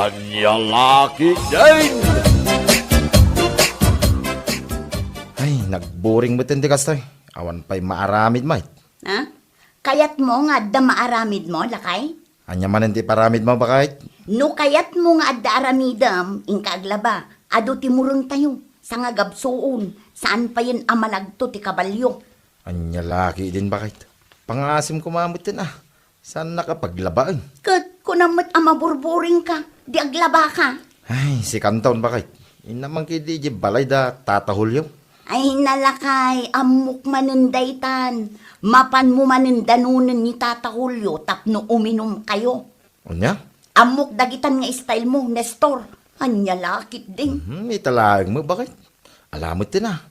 Anyang laki din! Ay, nagboring mo tindi kastoy. Awan pa'y maaramid mait. Ha? Kayat mo nga adda maaramid mo, lakay? Anya man hindi paramid mo ba kahit? No kayat mo nga adda aramidam, inkaglaba, ado timurong tayo, sa nga gabsoon, saan pa yun amalagto ti kabalyo? Anya laki din ba kahit? Pangasim kumamot din ah. Saan nakapaglabaan? Kat kunamot amaburburing ka, di aglaba ka. Ay, si Kanton ba kahit? Inamang kidi di balay da tatahulyo. Ay nalakay, amok manindaytan, mapan mo manindanunan ni Tata Julio, tapno uminom kayo. Anya? Amok dagitan nga style mo, Nestor. Anya lakit din. Italag mo bakit? Alamot din ah.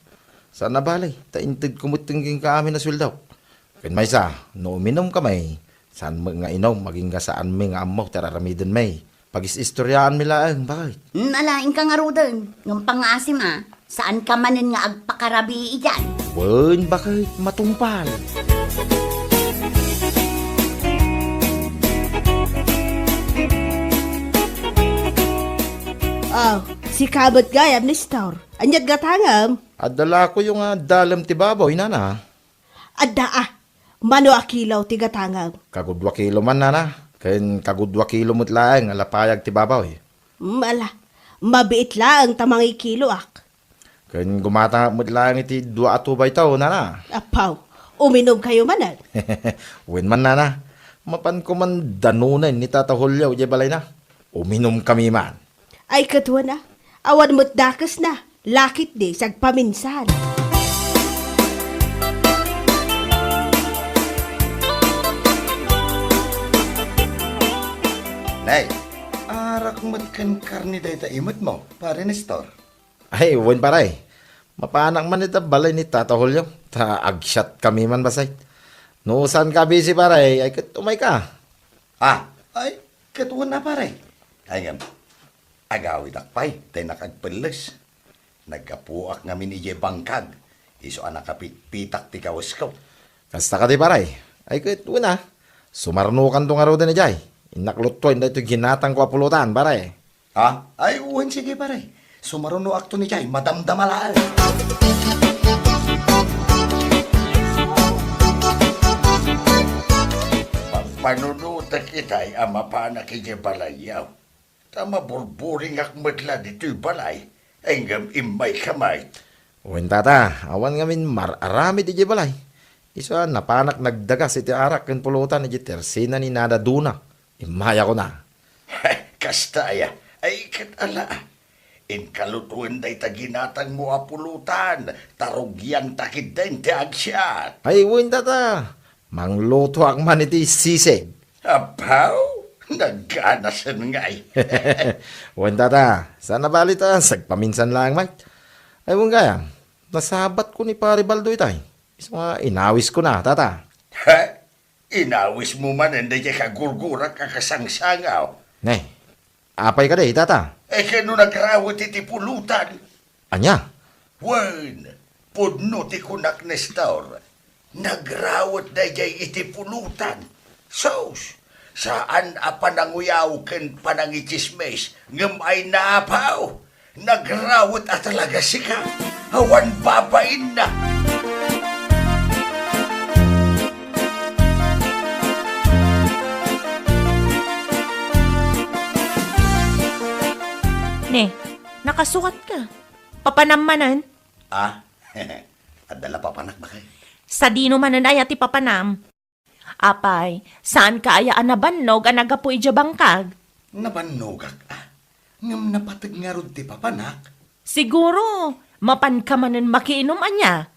Saan na balay? Taintid kumutingin ka amin na sweldaw. Kan may sa, no uminom ka may. Saan mo nga inom, maging ka saan may nga amok, tararamidin may. Pag-istoryaan mi laang, bakit? Nalaing ka nga rodan, ng pangasim ah. Saan ka manin nga agpakarabi iyan? Wen, bakit matumpal? Si kabot gayam ni Star. Anyag gatangam. Adala ko yung dalam ti baboy, nana. Adda mano akilaw ti gatangam. Kagudwa kilo man, nana. Ken kagudwa kilo mo't laang, alapayag ti baboy. Ala, mabiit lang tamangi kilo ak. Ken gumata mo't laang iti 2 at 2 baytaw, nana. Apaw, uminom kayo manan. Wen man, nana. Mapan ko man danunan ni Tata Julio, di balay na. Uminom kami man. Ay katwa na, awan mo't dakas na. Lakit di, sagpaminsan. Nay, arak mat kan karni day ta imot mo, pare Nestor. Ay, wen paray. Mapanak man ita balay ni Tata Julio. Ta agshot kami man basay. No saan ka busy paray, ay umay ka. Ay, katuwan na pare. Ay ngam, agawid akpay, tay nakagpeles. Nagkapuak nga minije bangkag. Iso anak kapitpitak ti kawas ko. Kasta ka di paray. Ay una. Sumarnukan to nga ro din ni Jay. Inaklutoy na ito ginatang ko apulutan paray. Ay, uwan sige pare. Sumaruno akto ni Jay, madamdamalaan. Panunutak itay ama pa na kije balayaw. Tama burburing akmatla dito'y balay. Enggam imay kamay. Wen tata, awan ngamin mararami di balay. Isa napanak nagdagas iti arak ken pulutan iti tersina ni Nada Duna. Imaya ko na. Kastaya, ay katala. In kalutuan day taginatang mo apulutan. Tarugyan takid din ti agsyat. Ay wen tata, mangluto ak man iti sisig. Apaw? Nagkanasan nga'y. Wen tata, sana balita sagpaminsan lang man. Ay wen gaya, nasabat ko ni Pare Baldo itay. Isa nga inawis ko na tata. Ha? Inawis mo man hindi kay kagurgurak kakasangsangaw. Nay, apay ka day tata. Kano nagrawat iti pulutan? Anya? Wen, pudno ti kunak Nestor. Nagrawat na jay iti pulutan. Sos, saan apananguyaw ken panangichismes ngem ay naapaw. Nagrawat at talaga sika. Awan babain na. Ne, nakasukat ka. Papanamanan. Adala pa panak ba kay? Sa dino manan ay ati papanam. Apay, saan ka aya anabannog anagapoy dya bangkag? Nabanogak ngam napatag nga rod ti papanak. Siguro, mapan ka manan makiinom anya.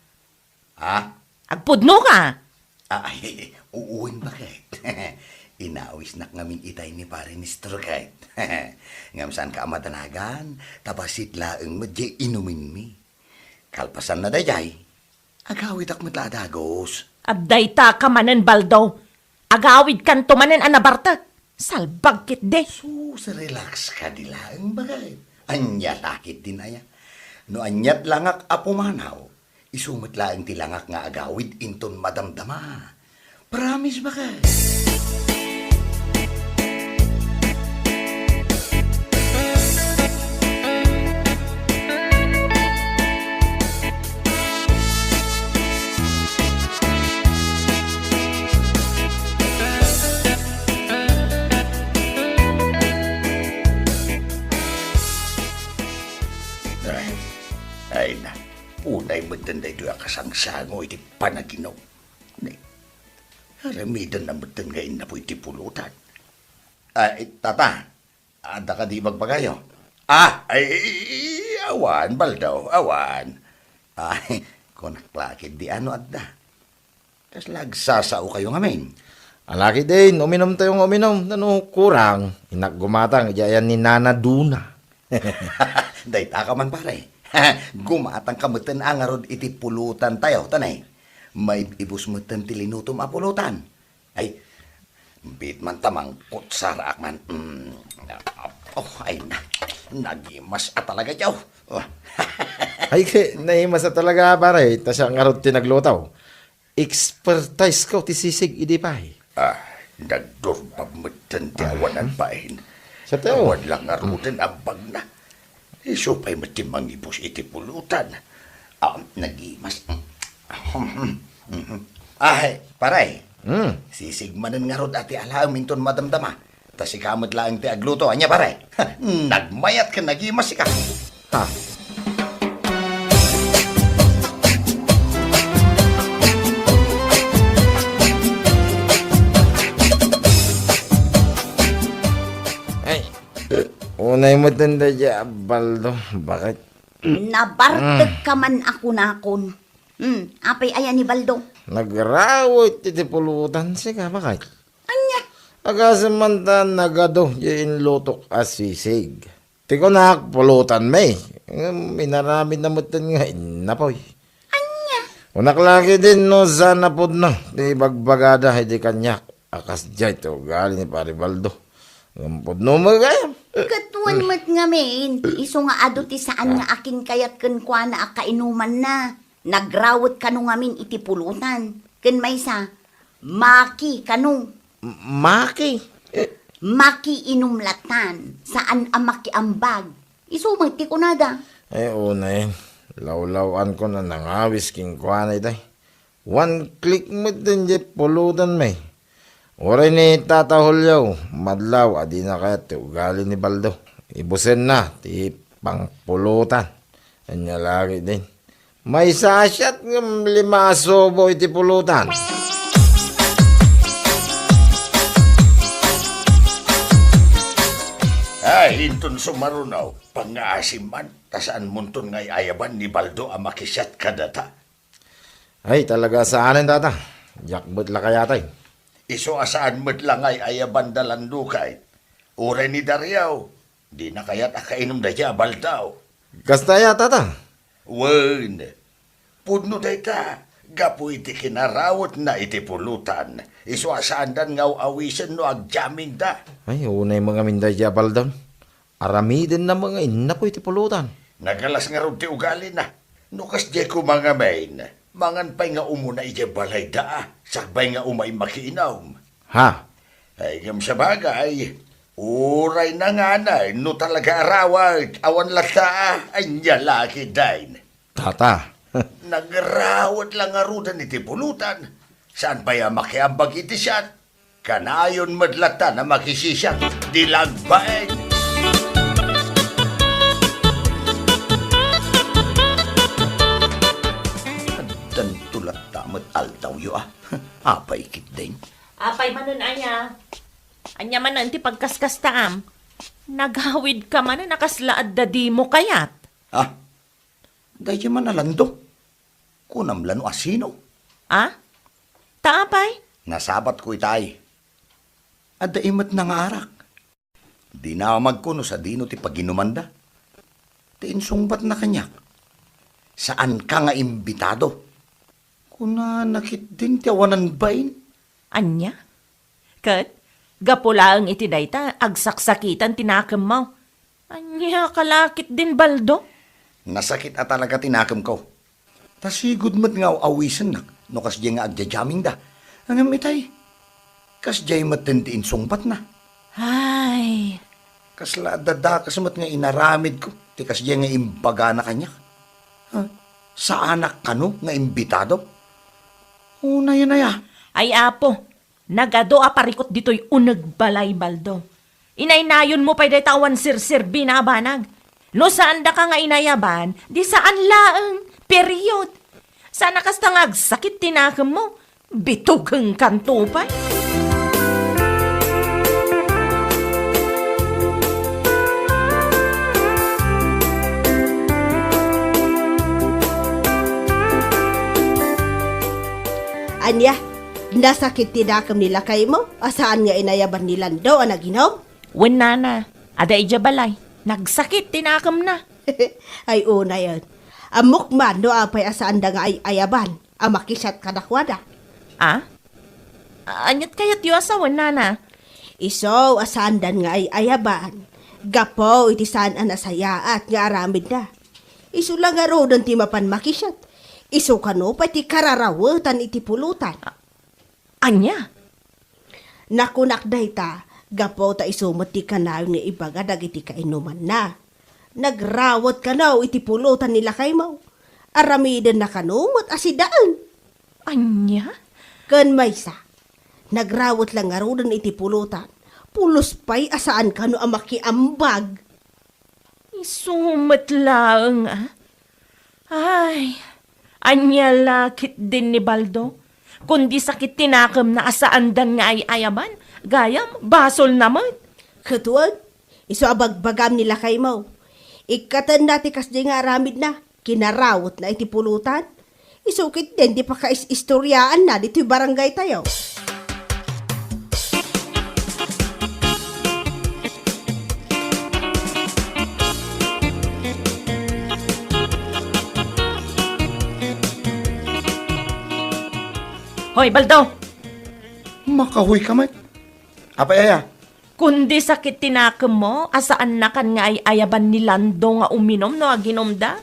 Agpudno ka. Ay, uuwin ba kay? Inawis nak ngamin itay ni pare ni Strokait. Ngam saan ka amadanagan, tabasit laeng medye inumin mi. Kalpasan na dayay, agawid ak matladagos. Abday ta ka manan baldo. Agawid kan tumanan anabartak. Salbag kit de. Sus, relax ka di laeng bagay. Anya lakit din aya. No anyat langak apumanaw, isumot laeng tilangak nga agawid inton madamdama. Promise ba kay? Ay na, unay mo tanday doon kasangsango iti panaginaw. Nay, haramidan na mo ngayon na po iti pulutan. Ay, tata, anda ka di magpagayo? Awan, Baldaw, awan. Ay, kunaklakid di ano adda. Tas lagsasao kayo ngamin. Alaki din, uminom tayong uminom. Ano, kurang. Inaggumatang, iyayan ni Nana Duna. Day ka man pare. Gumatang kamutan ang arod iti pulutan tayo, tanay. May ibus mo tilinutom a pulutan. Ay, bit man tamang kutsarak man. Ay na, nagimas at talaga yaw. Ay, nahimas na talaga, pare. Tas ang arod tinaglutaw. Expertise ko, tisisig, idi pa. Nagdurbab mo ti awanan pain. Sa tao. Awan lang arutin abag na. Iso pa'y matimang ibus iti pulutan. Nagimas. Ay, paray. Sisigmanan nga rod ati alaang minton madamdama. Tas ikamad lang ti agluto. Anya, paray. Nagmayat ka, nagimas ka. Ha? Unay mo tanda dya, Baldo. Bakit? Nabartag ka man ako nakon. Apay ayan ni Baldo. Nagrawit iti pulutan siya, bakit? Anya? Agasamanta nagado, yain lutok asisig. Ti ko na pulutan may. Minaramin na mutan nga, inapoy. Anya? Unaklaki din no, sana po no. Di bagbagada, hindi kanyak. Akas dyan ito, gali ni Pari Baldo. Ngampod no magayam. Katuan mat nga men. Iso nga ado ti saan nga akin kayat ken kwa na akainuman na. Nagrawat kanu ngamin iti pulutan. Ken maysa, maki kanu. Maki. Maki inumlatan. Saan ang makiambag. Iso magti ko nada. Ay, una yun. Lawlawan ko na nangawis king kwanay day. One click mo din di pulutan may. Oray ni Tata Julio, madlaw, adi na kaya ti ugali ni Baldo. Ibusen na, ti pangpulutan. Anya lagi din. May sasyat ng 5 sobo iti pulutan. Ay, inton sumarunaw, pang-aasiman, tasaan munton ngay ayaban ni Baldo ang makisyat kadata. Ay, talaga saanin tata. Jakbot la kaya tay. Iso asaan mo't lang ay ayaban dalandu kay. Ure ni Daryaw, di na kaya't akainom na siya Baldaw. Kastaya tata. Wen, pudno day ta, gapu iti kinarawot na iti pulutan. Iso asaan dan ngaw awisan no agjaming da. Ay, unay mga minday siya Baldo. Aramidin na mga inapo iti pulutan. Nagalas nga ron ti ugali na. Nukas di ko mga main. Mangan pa'y nga umuna iti balay da. Sakbay nga umay makiinaw. Ha? Ay, ngam sa bagay, uray na nga na, no talaga arawag, awan lata, ay nyalaki dain. Tata. Nagrawat lang arudan iti pulutan. Saan pa yung makiambag iti siyan? Kanayon madlata na makisisyan, dilagbain. Dan tulat tamat altaw yo Apay kit din. Apay manon aya. Anya man nanti pagkaskas taam. Naghawid ka man na nakaslaad da di mo kayat. Dahil man nalando. Kunam lano asino. Taapay? Nasabat ko itay. Adda imat na nga arak. Di na magkuno sa dino ti paginumanda. Ti insungbat na kanyak. Saan ka nga imbitado? Kuna nakit din ti awanan bain. Anya? Kat, gapulaang iti dayta, agsaksakitan tinakam mo. Anya, kalakit din Baldo. Nasakit at talaga tinakam ko. Tasigod mat nga awisan na. No kas di nga agjajaming da. Ang amitay. Kas di mat din ti insungbat na. Ay, Kas ladada kas mat nga inaramid ko. Ti kas di nga imbaga na kanyak. Sa anak kano nga imbitado? Una yun na ya. ay apo, nagado aparikot dito'y unag balay Baldo. Inainayon mo pa'y tawan sirsir binabanag. No saan da ka nga inayaban, di saan laeng, period. Sana kas tangag sakit tinakam mo, bitugang kantupay. Anya, nasakit tinakam nila kay mo? Asaan nga inayaban nila daw ang naginom? Wen nana, ada ija balay, nagsakit tinakam na. Ay una yan. Amok man no apay asaan da nga ay ayaban. Amakisat kadakwada. Ah? Anyat kayat yu asawan nana. Iso asaan dan nga ay ayaban. Gapo iti saan ang nasayaat nga aramid na. Iso lang nga ro ti mapan makisat. Iso kano pati kararawatan iti pulutan. Anya? Nakunak dayta, gapo ta isumot ti kanaw nga ibaga dagiti kainuman na. Nagrawat kanaw iti pulutan nila kay mo. Aramiden na kanumot asidaan. Anya? Kan maysa, nagrawat lang nga rodan iti pulutan. Pulos pa'y asaan kano ang makiambag. Isumat lang ah. Ay, anya lakit din ni Baldo. Kundi sakit tinakam na asaandan nga ay ayaban, gayam, basol naman. Katuan, iso abagbagam nila kay mo. Ikatan nati kasdi nga aramid na, kinarawat na iti pulutan. Isukit din, di pa kais-istoryaan na dito barangay tayo. Hoy, Baldo! Makahuy ka man. Apay aya? Kundi sakit tinakam mo, asaan na kan nga ay ayaban ni Lando nga uminom no aginom da?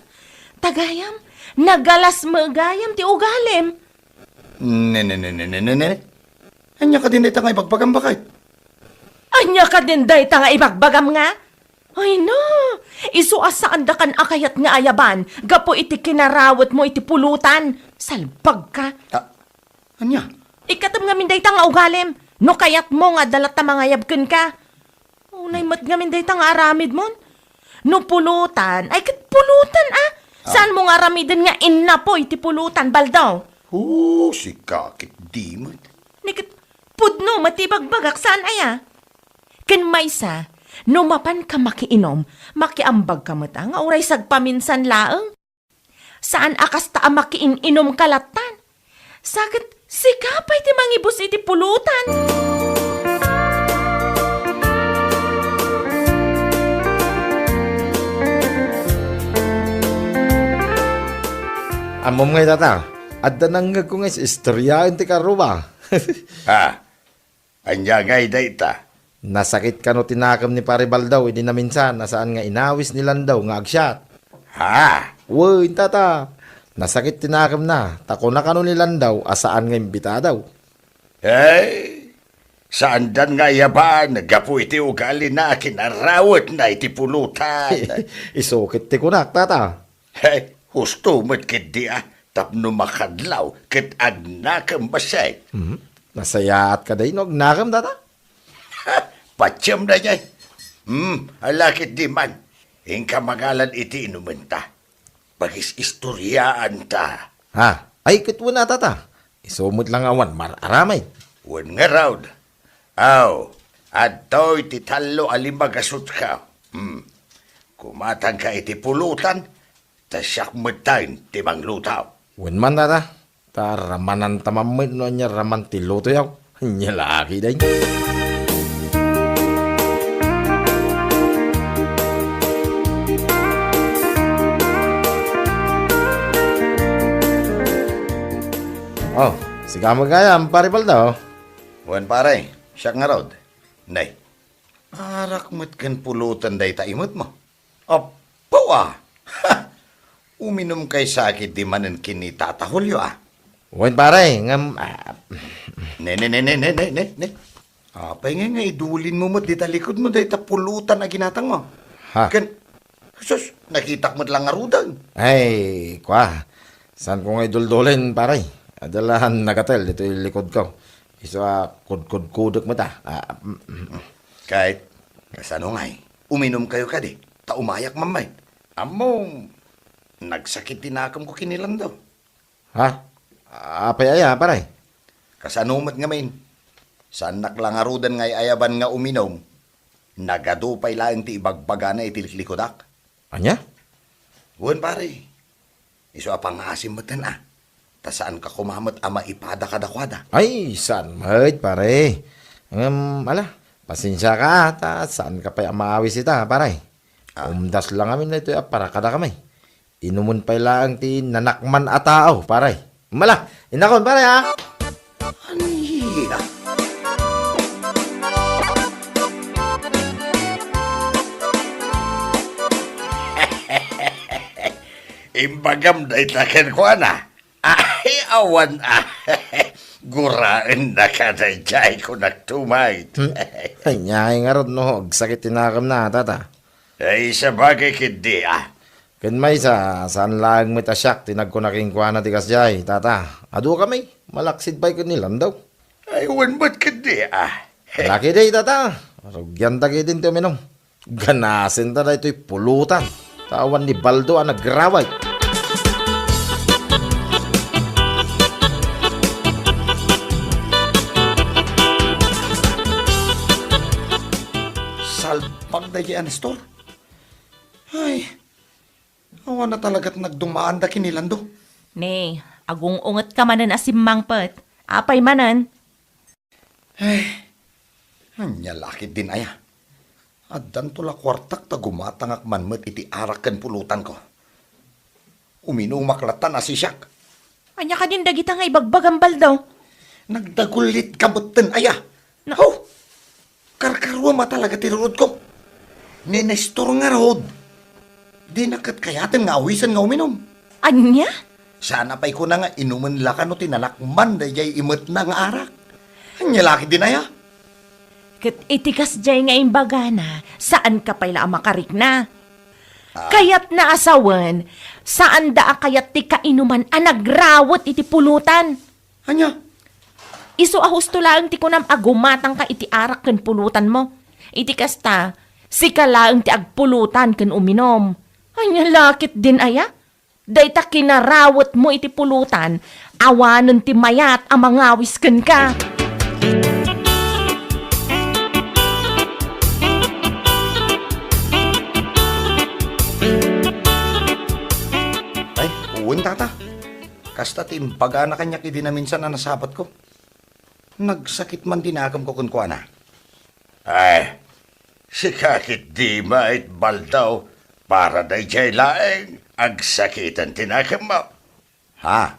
Tagayam, nagalas magayam ti ugalim. Ne. Anya ka din ita nga ipagpagam bakit? Anya ka din day ta nga ibagbagam nga? Ay no, isu asaan da kan akayat nga ayaban, gapo iti kinarawat mo iti pulutan. Salbag ka. Anya? Ikatam nga minday ta nga ugalim. No kayat mo nga dalat ta mga yabken ka. Unay mat nga minday ta nga aramid mon. No pulutan, ay kat pulutan ah. Saan mo nga aramidin nga inna po iti pulutan, Baldaw? Si kakit di man. Nikit pudno matibagbagak saan aya? Ken maysa, no mapan ka makiinom, makiambag ka mata nga uray sagpaminsan laeng. Saan akas ta makiininom kalatan? Sakit sikapay ti mangibus iti pulutan. Amom ngay tata, adda nanggag ko ngay istoryaan ti karuba. Anya ngay dayta. Nasakit ka no tinakam ni Pare Baldaw, hindi na minsan, nasaan nga inawis nilan daw nga agsyat. Woy, tata, nasakit tinakam na, tako na kano nilan daw, asaan nga imbita daw. Saan dan nga yaban, nagapu iti ugali na, kinarawat na iti pulutan. Isukit ti kunak, tata. Husto mo't kiti tapno makadlaw, kit agnakam basay. Nasayaat ka day, no, nakam, tata. Patyam na niya. Alakit di man. Ingka magalan iti inumenta. Pagis istoryaan ta. Ay, kitwa na, tata. Isumot lang awan, mararamay. Wan nga raud. Aw, adto'y ti talo alimagasot ka. Kumatang ka iti pulutan, tasyak matain ti manglutaw. Wen man, tata. Taramanan tamamit no niya raman ti luto yaw. Nyalaki day. Oh, siga magayam, Pare Baldaw. Wan pare, siyak nga raud. Nay, arak mo't kan pulutan day taimot mo. Apo Uminom kay sakit di manan kini tatahulyo Wen pare, ngam... Ne. Apay nga idulin mo mo't di talikod mo day tapulutan na ginatang mo. Kan, sus, nakitak mo't lang arudan. Ay, kwa. Saan ko nga iduldulen, pare? Adalahan nagatel, dito yung likod ko. Isa kudkudkudok mo ta. Kahit, kasano nga'y, uminom kayo ka di, taumayak mamay. Amo, nagsakit tinakam ko kinilando. Ha? Apay aya, paray. Kasanumat nga main. Saan naklangarudan ngay ayaban nga uminom, nagadupay lang ti ibagbaga na itilikikodak. Anya? Uwan pare, iso apang asim matan tasaan ka kumamat ama ipada kadakwada. Ay, saan mahit, pare? Ala, pasensya ka, saan ka pa maawis ita, pare? Umdas lang amin na ito, para kada kamay. Inumun pa lang ti nanakman atao, pare. Mala, inakon, pare, ha? Aniya. Imbagam da itaken ko Ay, awan Guraan na ka na jay ko nagtumay. Ay, nyay nga ron, no. Sakit tinakam na, tata. Ay, sa bagay kindi Ken may saan lang may tasyak, tinag ko na king kwa na tikas jay, tata. Ado kami, malaksid pa ko nilang daw. Ay, wan ba't kindi Laki day, tata. Rugyan tagi din to minom. Ganasin ta na ito'y pulutan. Tawan ni Baldo ang nagraway. Salpag na yan, Nestor. Ay, awan na talaga't nagdumaan da kinilando. Ne, agong unget ka manan asimmang pet. Apay manan. Anya lakit din aya. Addan tula kwartak ta gumatangak man met iti arakan pulutan ko. Uminumaklatan na si Siak. Anya ka din dagita nga ibagbagambal daw. Nagdagulit kabutten aya. Na- Oh, karkarwa matalaga tirurod ko. Ni Nestor nga rod. Di nakat kayaten nga awisan nga uminom. Anya? Sana pa'y ko na nga inuman laka no tinanakman da jay imot na nga arak. Anya laki din aya. Kat itikas jay nga imbagana, saan ka pala makarik na? Kayat na asawan, saan da kayat ti kainuman nagrawot iti pulutan? Anya? Iso ahusto lang ti kunam agumatang ka iti arak ken pulutan mo. Iti kasta, si kalaang ti agpulutan ken uminom. Anya lakit din aya? Dayta kinarawot mo iti pulutan, awanon ti mayat ang mangawis ken ka. Ay, uwan tata. Kasta timbaga na kanya kidi na minsan na nasabat ko. Nagsakit man dinakam ko kun na. Ay, si kakit di mait baldaw para day jay laeng agsakitan tinakam mo. Ha?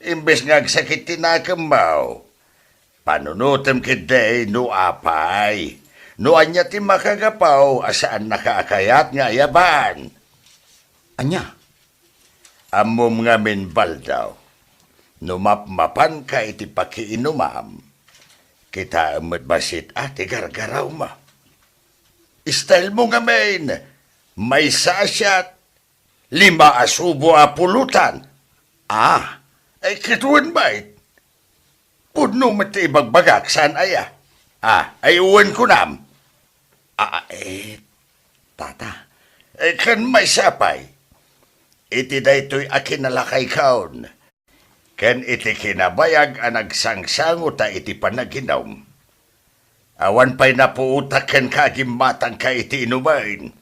Imbes nga agsakit tinakam mo, panunutem kiday no apay. No anya ti makagapaw asaan nakaakayat nga ayaban. Anya? Amom nga min baldaw. Numapmapan ka iti pakiinumam. Kita amat basit ati gargaraw mo. Style mo nga min. May sasyat. 5 asubo a pulutan. Ay kituan bait. Pudno mati ibagbagak saan aya. Ay uwan ko nam. Tata. Kan may sapay. Iti daytoy akin nalakay kaon. Ken iti kinabayag ang nagsangsango ta iti panaginaw. Awan pa'y napuutak ken kagimatang ka iti inumain.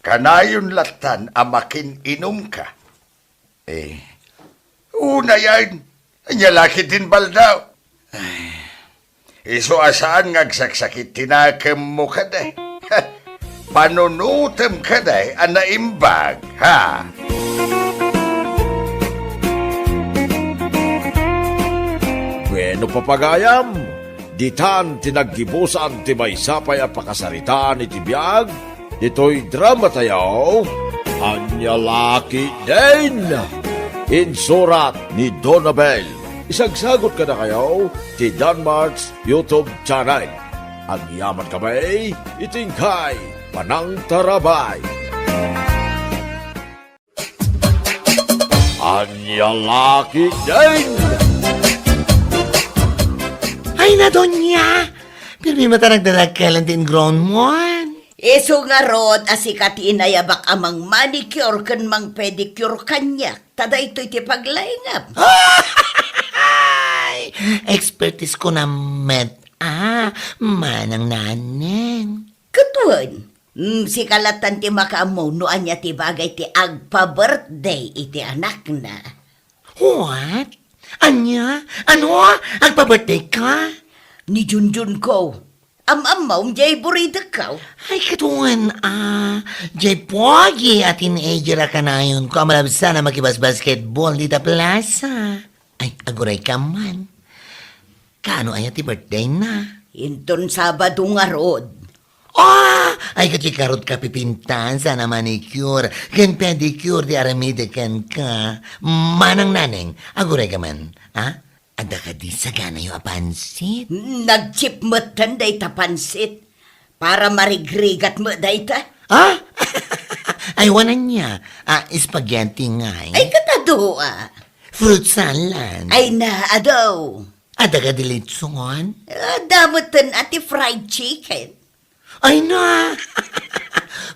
Kanayon latan amakin inom ka. Una yan. Anya laki din baldaw. Iso asaan ngagsaksakit tinakam mo ka day. Panunutem ka day ang naimbag, ha? Bueno papagayam, ditan tinaggibusan ti may sapay a pakasaritaan iti biyag, dito'y drama tayo, Anya Laki din! Insurat ni Donabel. Isagsagot ka na kayo ti Danmarks YouTube channel. Ang yaman kamay, itingkay, Panang Tarabay. Anya Laki din! Ay na, Donya! Pero may mata nagdalagkalan din grown mo. Eso nga rod, asikat inayabak amang manicure kan mang pedicure kanya. Tada ito'y ti paglaingap. Ay, expertise ko na manang naneng. Katuan, si kalatan ti makaamo no anya ti bagay ti agpa-birthday iti anak na. What? Anya? Ano? Agpa-birthday ka? Ni Junjun ko, am-amaw jay burida ka. Ay, katuan, jay pogi at teenager ka na yun ko amalabsa na makibas-basketball dita plaza. Ay, aguray ka man. Kaano ay ti birthday na? Inton Sabado nga rod. Ay katikarot ka pipintan sana manicure, ken pedicure di aramide ken ka. Manang naneng, aguray ka man, ha? Ada ka di sa gana yung apansit? Nagchip mo tanday tapansit. Para marigrigat mo day ta. Ha? Ay, wanan niya. Spaghetti nga eh. Ay katado Fruit salad. Ay na adaw. Ada ka dilitson? Damutan ati fried chicken. Ay na!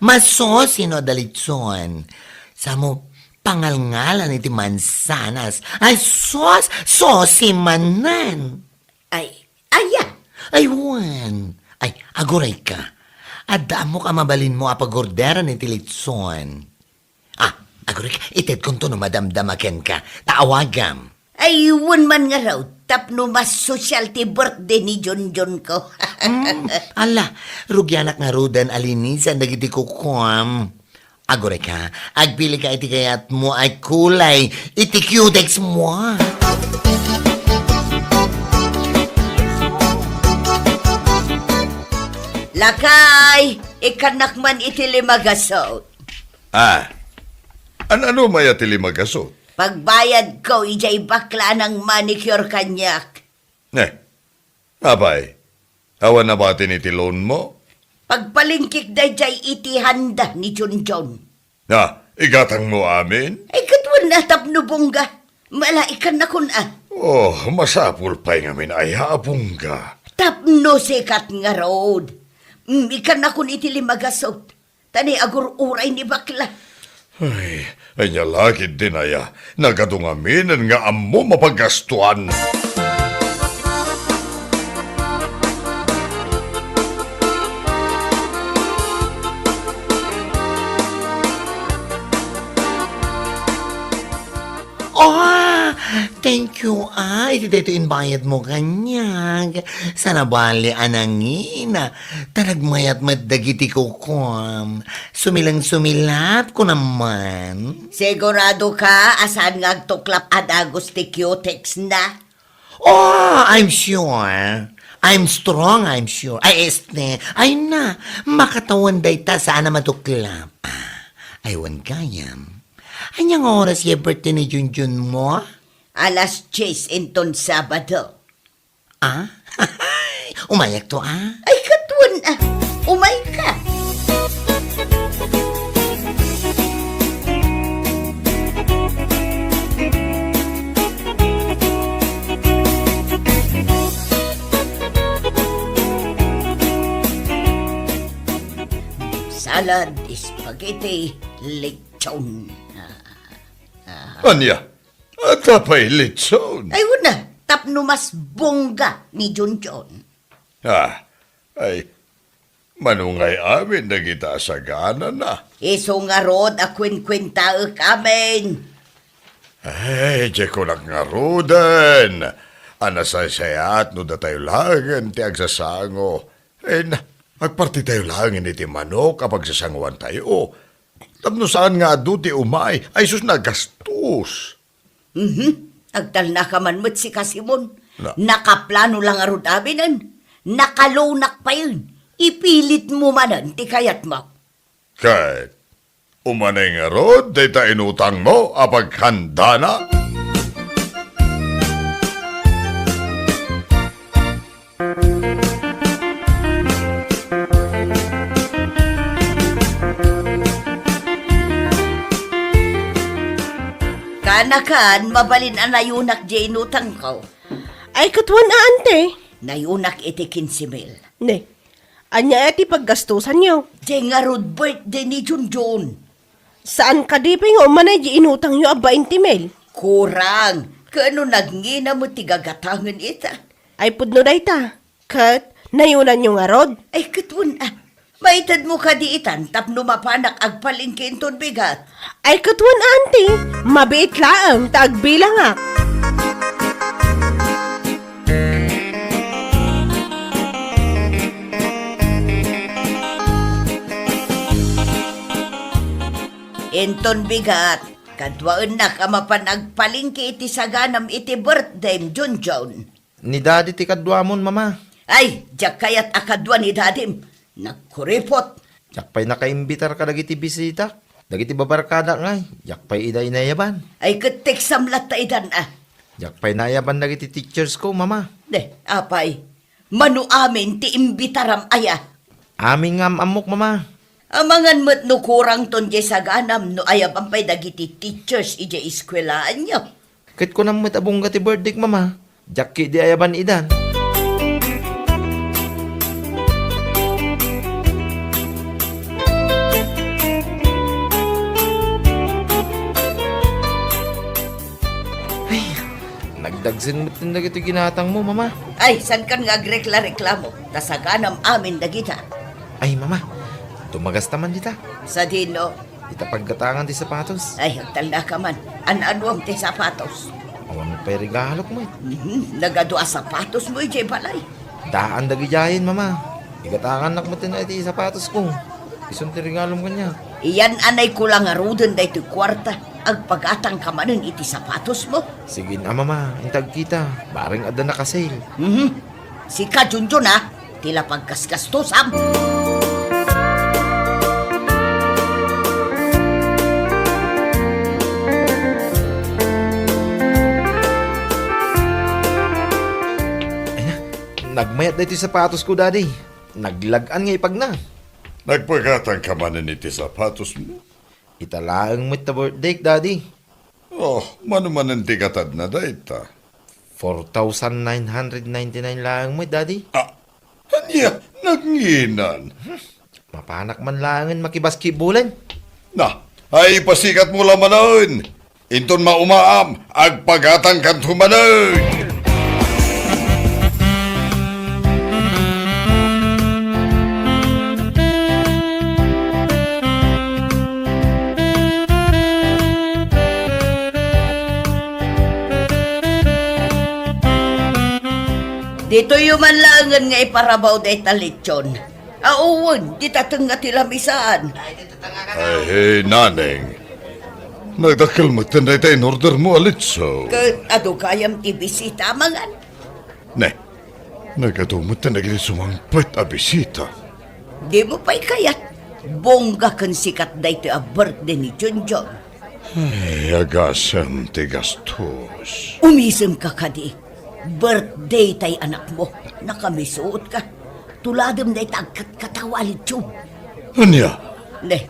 Masosi no dalitson. Samo, pangalngalan iti mansanas. Ay sosi manan. Ay, aya. Ay wan. Ay, aguray ka. Ada mo ka mabalin mo apagorderan iti litson. Aguray ka. Ited kung to no madamdamaken ka. Taawagam. Ay, one man nga raw. Tapno mas social ti birthday ni Junjun ko. Ala, rugyanak nga rudan alinisan dagiti kukom. Agore ka, agpili ka iti kayat mo ay kulay, iti cutex mo. Lakay, ikanak man iti limagasot. Ano maya tilimagasot? Pagbayad ko, ijay bakla ng manicure kanyak. Abay, awan na ba tinitiloan mo? Pagpalingkik day jay iti handa ni Junjun. Igatang mo amin? Ay katwan na tapno bongga. Malaikan na kun Masapul pa'y ngamin ay haabungga. Tapno sikat nga road. Ikan na kun iti limagasot. Tani agur uray ni bakla. Ay nyalakid din aya. Nagadungaminan nga amo mapagastuan. Thank you, iti dito inbayad mo kanyag. Sana bali anangina. Taragmayat madagiti ko kom. Sumilang-sumilap ko naman. Sigurado ka, asan nga tuklap adagos ti cutex na? I'm sure. I'm strong, I'm sure. Ay na, makatawan day ta sana matuklap. Aywan kayam. Anyang oras yung birthday ni Junjun mo? 10:00 inton Sabado. Umayak to, Ay katwan umay ka. Salad, spaghetti, lechon. Anya, atapay litson. Ay wala, tapno mas bongga ni Junjun. Ay, manungay amin na kita sa gana na. Iso nga rod, akwin-kwinta amin. Ay, di ko lang nga rudan. Anasasayat no da tayo langan ti agsasango. Agparti tayo langin iti manok kapag sasanguan tayo. Tapno saan nga duti umay, ay sus na gastos. Agdal na ka man mo't si Kasimon. Na. Nakaplano lang arod abinan. Nakalonak pa yun. Ipilit mo manan, ti kayat mo. Kahit umanay nga rod, day ta inutang mo, apag handa na. Kanakan, mabalin ang nayunak di inutang ko. Ay katwan ante. Nayunak iti 15,000. Ne, Anya iti paggastusan nyo. Di nga road birthday ni Junjun. Saan ka di pa nga umanay di inutang nyo aba 20 mil? Kurang. Kano nagngina mo tigagatangan ita? Ay pudno day ta. Kat, nayunan nyo nga rod. Ay katun maitad mo ka di itan tapno mapanak agpalingkin ton bigat. Ay katwan auntie, mabiit laang taagbilang ak. Enton bigat. Kadwaan na ka mapanagpalingki iti saganam iti birthday Junjun. Ni daddy ti kadwamon, mama. Ay, jak kayat akadwa ni dadim. Nagkuripot. Yakpay nakaimbitar ka dagiti bisita. Dagiti babarkada ngay. Yakpay ida inayaban. Ay ketek samlat ta idan Yakpay nayaban dagiti teachers ko, mama. De, apay. Manu amin ti imbitaram aya. Aming amok, mama. Amangan mo't no kurang ton je saganam no ayab pay dagiti teachers ije iskwelaan nyo. Kit ko nang matabong ti birthday, mama. Jakki di ayaban idan. Ay, nagdagsin mo tindag ito ginatang mo, mama. Ay, san kan nga reklamo? Tasaganam amin dagita. Ay, mama. Tumagas naman dita. Sa dino, Dita paggatangan ti sapatos. ay hagtal na ka man. An-anuam ti sapatos. Awan mo pa'y regalok mo eh. Nagadua sapatos mo ije balay. Daan dagijayin, mama. Igatangan nak mo tinay ti sapatos ko. Isang ti regalom kanya. Iyan anay ko lang aruden da iti kwarta. Agpagatang kamanin iti sapatos mo. Sige na, mama. Intag kita. Baring ada na kasale. Si ka Junjun tila pagkaskastosam. Nagmayat na ito sapatos ko, daddy. Naglagan nga ipag na. Nagpagatang ka man iti sapatos mo. Italaang mo ita birthday, daddy. Oh, manuman ang tigatad na dayta. 4,999 lang mo, daddy. Anya, nagnginan. Mapanak man langin makibaskibulan. Na, ay pasikat mo lamanon. Inton maumaam, agpagatang kantumanon. Dito yung manlangan nga iparabaw da italitsyon. Auwon, di tatang nga tilamisaan. Ay, naneng. Nagdakil mo tinday tayo in order mo, alitso. Kat ado kayam ti bisita mangan. Ne, nagadumot na nagili sumangpit a bisita. Di mo pa'y kayat. Bongga kan sikat da ito a birthday ni Junjun. Ay, agasam ti gastos. Umisem ka kadi. Birthday tay anak mo. Nakamisuot ka. Tuladam na itagkat katawalit yun. Anya, Ne,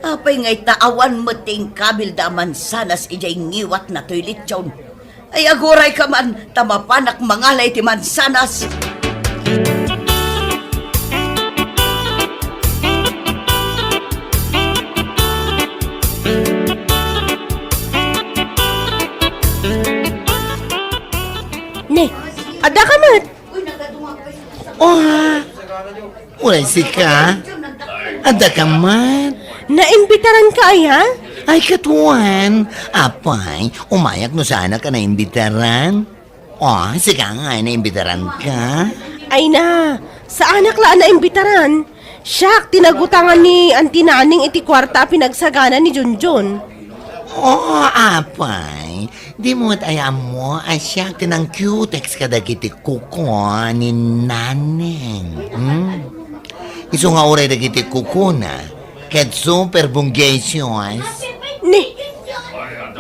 apay nga'y taawan mo ting kabil daman sanas ijay ngiwat na to'y litsyon. Ay aguray ka man, tamapanak mangalay ti mansanas. Ne, ada ka mat. Oh, ulay si ka? Ada ka man? Naimbitaran ka ay ha? Ay katuan, apay, umayak no sana ka na imbitaran. Oh, sika nga naimbitaran ka. Ay na, sa anak laan na imbitaran. Siyak, tinagutangan ni Auntie Naning iti kwarta pinagsagana ni Junjun. Oh, apay, di mo't ayam mo, ay siya tinang cutex ka dagiti kuko ni naneng. Iso nga uray dagiti kuko na, ket super bunggasyos. Ne,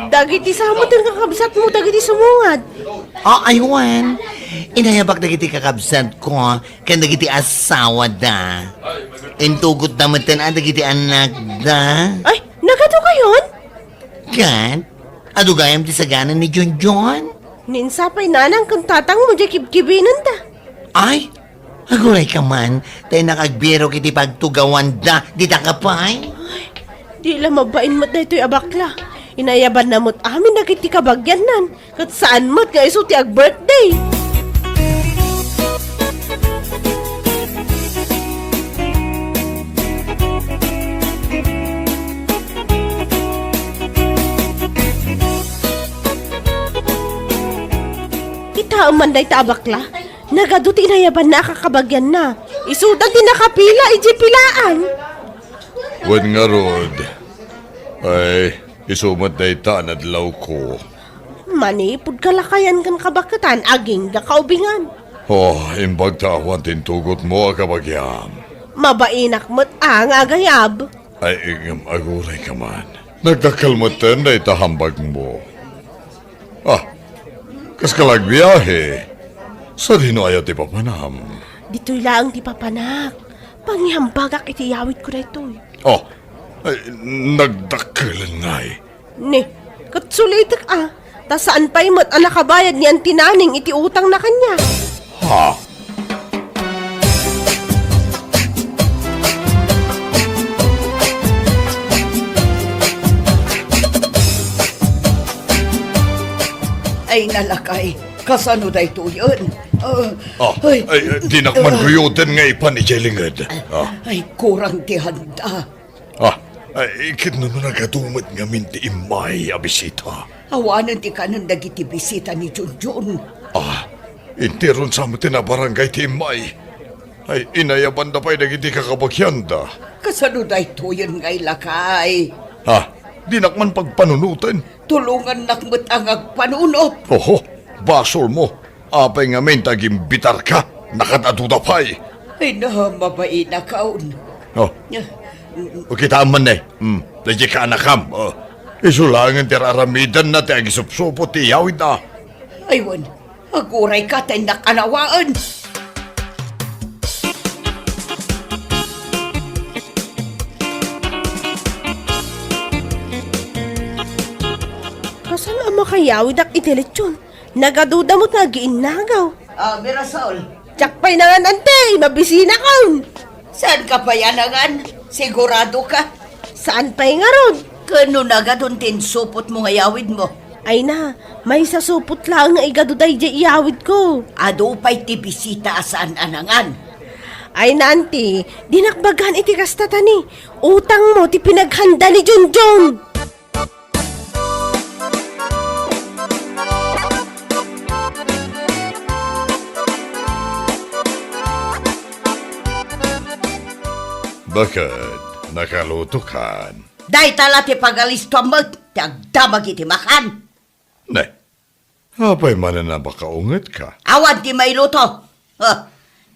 dagiti samot ang kakabsat mo, dagiti sumungad. Oh, aywan. Inayabak na kiti kakabsat ko, kan na kiti asawa da. Intugot naman na kiti anak da. Ay, nagato kayon? Kan? Adugayam ti saganan ni John John? Ninsapay nanang kung tatang mo di kibkibinan da. Ay, Aguray ka man, tayo nakagbiro kiti pagtugawan da, di ta kapay. Di lang mabain mo't na ito'y abakla. Inayaban na mo't amin na kiti kabagyan nan. Kat saan mo't nga iso ti ag-birthday. Kita umanday ta abakla. Nagaduti inayaban na kakabagyan na. Isudan din nakapila, ijipilaan. Wan nga rod. Ay, isumat na itanadlaw ko. Manipod kalakayan kan kabakatan, aging gakaubingan. Oh, imbag tawan tintugot mo kabagyam. Mabainak mo't ang agayab. Ay, ingam aguray ka man. Nagkakalmatan na itahambag mo. Ah, kas kalagbiyahe. Sa dino ayaw ti papanam. Dito'y lang di papanak. Pangyambagak itiyawit ko na ito'y. Oh, ay, nagdakalan nga eh. Ne, katsulitik Ta saan pa'y mo't ang nakabayad ni ang tinaning iti utang na kanya. Ha? Ay nalakay, kasano da ito yun? Ay, dinakman ko yun nga ipan ni Jelingad. Ay, kurang ti handa. Ay, ikit na nagadumat nga minti imay abisita. Awanan ti kanan dagiti bisita ni Junjun. Intiron sa mo tinabarangay ti imay. Ay, inayaban na pa'y nagiti kakabagyanda. Kasano da ito yun ngay lakay? Dinakman pagpanunutan. Tulungan nakmat ang agpanunot. Oho, basol mo. Apay nga min taging bitar ka. Nakatatuda pa'y. Ay nahamabay na kaon. O kita man eh. Dadya ka anakam. Isulangan ti raramidan na ti agisupsupo ti yawid na. Aywan, aguray ka tayo nakanawaan. Kasan ang makayawid ak itilitsyon? Nagaduda mo't nga giinagaw. Mirasol, Tiyakpay na nga ante, mabisina kaun. saan ka pa yanangan? Sigurado ka? Saan pa'y nga ron? Kano nagadun tinsupot mo ngayawid mo? Ay na, may sasupot lang nga igaduday di iyawid ko. Ado pa'y ti bisita asaan anangan. Ay na auntie, dinakbagan iti kastata ni. Utang mo ti pinaghanda ni Junjun. Bakit? Nakaluto kan? Day tala ti pagalisto mo, ti agdamag iti makan. Ne, apay man na bakaungat ka. Awan ti may luto.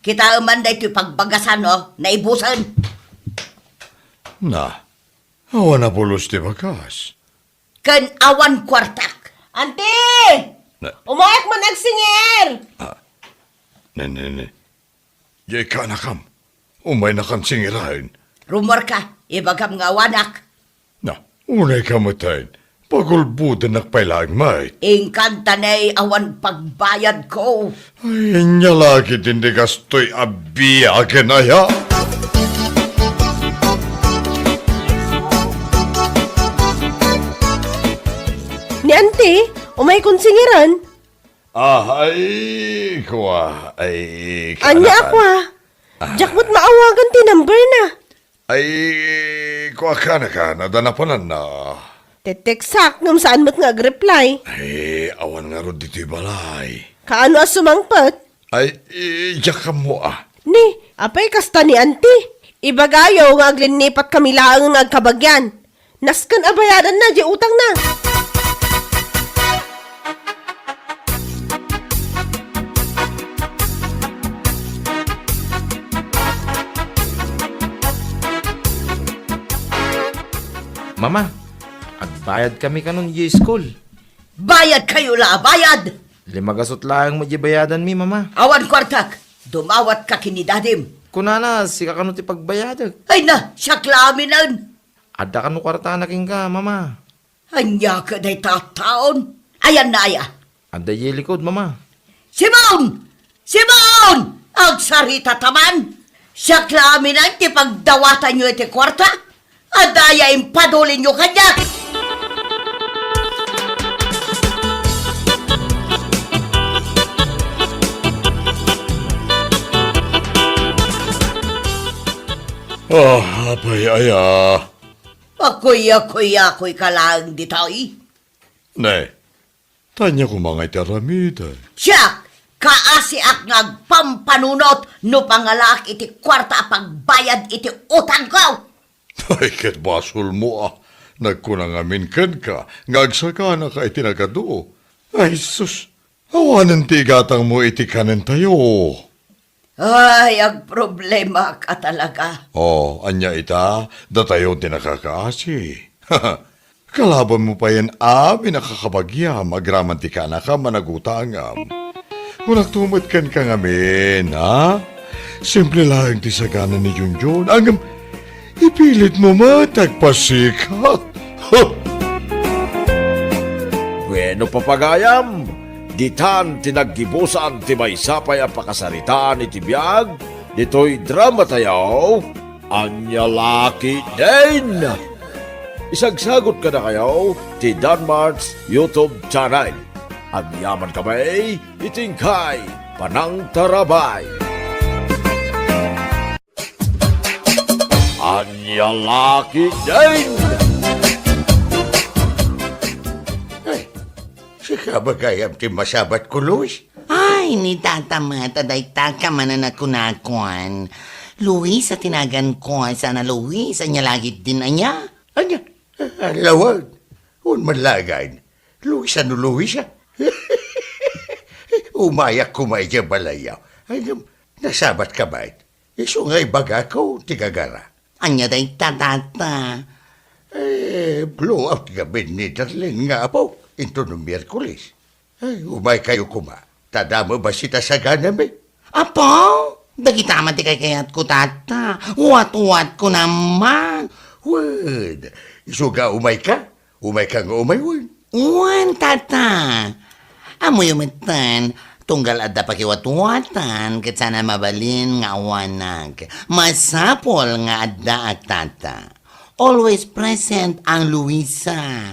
Kita man day ti pagbagasan naibusan. Na, awan na pulos ti bakas. Ken awan kwartak. Auntie! Ne, Umayat man agsinger! ne. Jay ka nakam. Umay na kan singirahin. Rumor ka, ibagam nga wanak. Na, unay kamatayin. Pagulbudan nakpailang may. Ingkanta na'y awan pagbayad ko. Ay, nyalaki hindi kastoy abiyakin aya. Ni auntie, umay kong singiran. Ay, kuwa. Ay, Anya ako Jakmot maawagan ti number na. Ay, kuwa ka na ka. Nadanapanan na. Teteksak ngam saan mo't nga reply. Ay, awan nga ro dito'y balay. Kaano as sumangpat? Ay, iyak ka mo Ni, apay kasta ni auntie. Ibagayo nga aglinipat kami laang nga agkabagyan. Naskan abayaran na, di utang na. Mama, agbayad kami kanon di school. Bayad kayo la, bayad! 5 gasot lang mo di bayadan mi, mama. Awan kwartak, dumawat ka kinidadim. Kunana, sika kanon ti pagbayad. Ay na, siya klaminan. Ada kanu kwarta naking ka, mama. Anya ka day tataon. Ayan na aya. Ada ye likod, mama. Simon! Simon! Agsarita taman! Siya klamin ang ti pagdawatan nyo iti kwarta, adaya impadulin nyo kanya! Apay aya. Ako'y ka lang di tao'y. Nay, tanya ko mga itaramida. Siya, kaasiak ngagpampanunot no pangalak iti kwarta pagbayad iti utang ko. Ay, ket basol mo Nagkunang amin ka, ngagsaka na ka itinagado. Ay, sus, awanan ti gatang mo iti kanen tayo. Ay, ang problema ka talaga. Oh, anya ita, datayo din nakakaasi. Kalaban mo pa yan, nakakabagya, magramanti ka na ka, managutangam. Kung nagtumad ka ngamin, ha? Simple lang ti sagana ni Junjun, hanggang ipilit mo matagpasikat. Bueno papagayam, ditan tinaggibusan ti may sapay ang pakasaritaan iti biyag, dito'y drama tayaw, anya laki din. Isagsagot ka na kayo ti Danmar's YouTube channel. Agyaman kamay, itingkay, panang tarabay. Anya laki din. Sika bagayam ti masabat ko, Luis. Ay, ni Tata Mata, day taka manan ako nakuan. Luis, sa tinagan ko, sana Luis, anya lagit din anya. Anya, lawag. Un manlagay. Luis, ano Luis, Umayak kumay dya balayaw. Ay, nasabat ka ba? Iso nga'y baga ko, tigagara. Anya day tatata. Blow out gabi ni Darlene nga po. Ito no Miyerkules. Ay, umay kayo kuma. Tadamo ba sita sa ganami? Apo, dagitama ti kay kayat ko tata. Wat-wat ko naman. Wad. Isuga umay ka? Umay ka nga umay, wad. Uwan, tata. Amoy umitan, tunggal adda pakiwat-watan, kat sana mabalin nga awanag. Masapol nga adda at tata. Always present ang Luisa.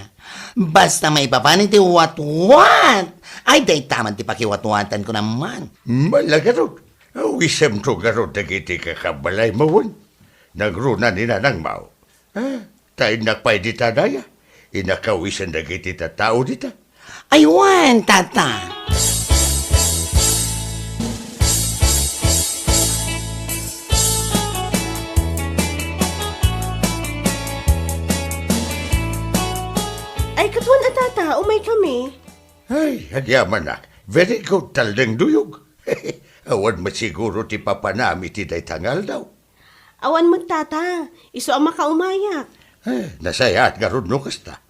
Basta may papanin ti wat-wat. Ay, day taman ti pakiwat-watan ko naman. Malagarot. Wisem to garot dagiti kakabalay mo, wad. Nagruna ni nanang mau. Tayo nakpay di tadaya. Inakawisan dagiti tatao dita. Aywan, tata. Ay, katuan at tata, umay kami. Ay, agyaman nak. Very good taldeng duyog. Awan mo siguro ti papanami ti day tangal daw. Awan mo tata, iso ang makaumayak. Nasayat nga ron no kasta.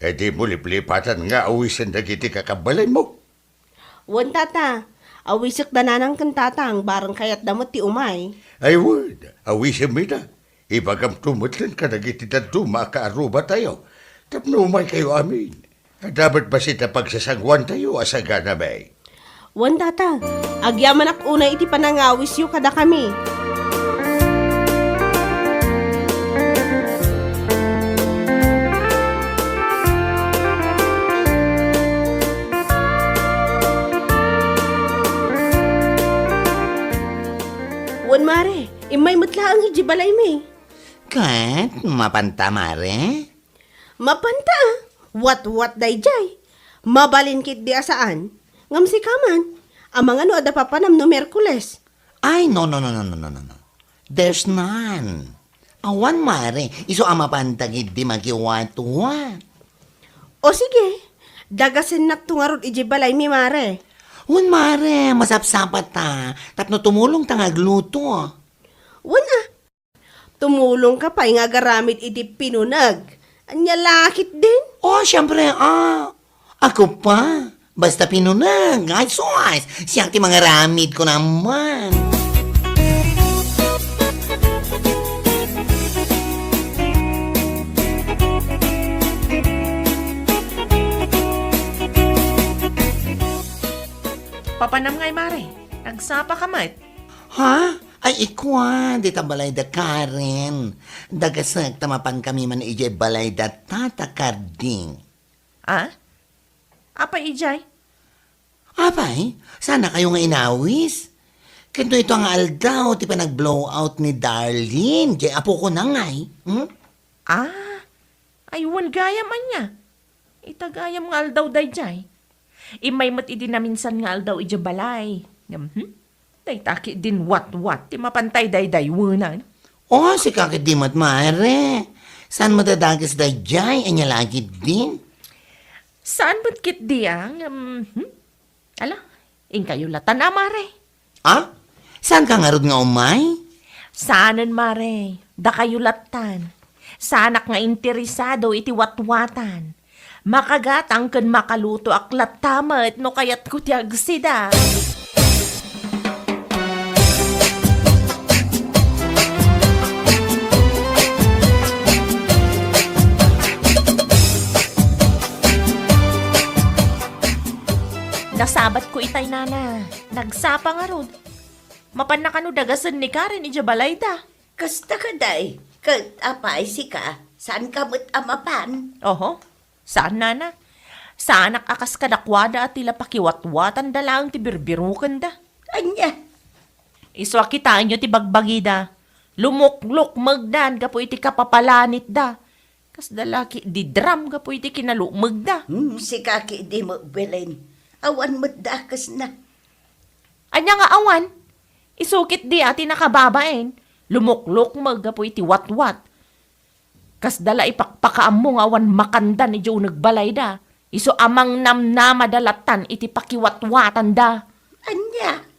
E di mo liplipatan nga awisan dagiti kakabalay mo. Wan tata, awisik dananang kan tatang barang kayat damot ti umay. Ay word, awisan mo na. Ibagam tumutlan ka dagiti daduma ka aruba tayo. Tapno umay kayo amin. Dapat ba sita pagsasagwan tayo asaga na bay? Wan tata, agyaman ak una iti panangawis yu kada kami. Wan mare, imay mutla ang hijibalay mi. Kat, mapanta mare? Mapanta, wat dayjay. Mabalin kit di asaan. Ngam si kaman, amang ano ada papanam no Merkules. Ay, no. There's none. Awan mare, iso ang mapantagid di magiwatuwa. O sige, dagasin nak tungarod ijibalay mi mare. Un mare, masapsapat ta. Tapno tumulong tangagluto. Wana, tumulong ka pa nga garamit iti pinunag. Anya lakit din. Oh, syempre, ako pa. Basta pinunag. Ay, sus. Siyang ti mga ramid ko naman. Papanam ngay mare, nagsapa ka mat. Ha? Ay, ikwa, di ta balay da Karen. Dagasag tamapan kami man ijay balay da tata karding. Ah? Apa ijay? Apay, sana kayo nga inawis. Kento ito ang aldaw, ti pa nag-blow out ni Darlene. Jay, apo ko na ngay. Hmm? Ah, aywan gayam anya. Itagayam nga aldaw dayjay. Imay mat idi na minsan nga aldaw ija balay. Day taki din wat-wat, ti mapantay day wunan. O, si kakit di mat mare. Saan madadagas da jay, anya lagi din? Saan ba't kit diyang? Ala, kayo latan mare. Ah? Saan ka nga rod nga umay? Saanan mare, da kayo latan. Sanak nga interesado iti watwatan. Makagatang kan makaluto aklat tamat no kayat ko tiyag sida. Nasabat ko itay nana. Nagsapa nga rod. Mapan na kano dagasan ni Karen ija balayda. Kasta ka day, kat apay si ka, saan ka mo't amapan? Oho, saan nana? Saan akas kadakwada at tila pakiwatwatan da lang ti birbirukan da. Anya, Iswa kitaan nyo ti bagbagida. Lumukluk magdan kapo iti kapapalanit da. Kas dalaki di drum kapo iti kinalumag da. si kaki di mo belen, awan mo't dakas na. Anya nga awan, isukit di ati nakababaen. Lumukluk magkapo iti watwat. Kas dala ipakpakaam mo nga awan makanda ni Joe nagbalay da. Iso amang namnama dalatan iti pakiwatwatan da. Anya,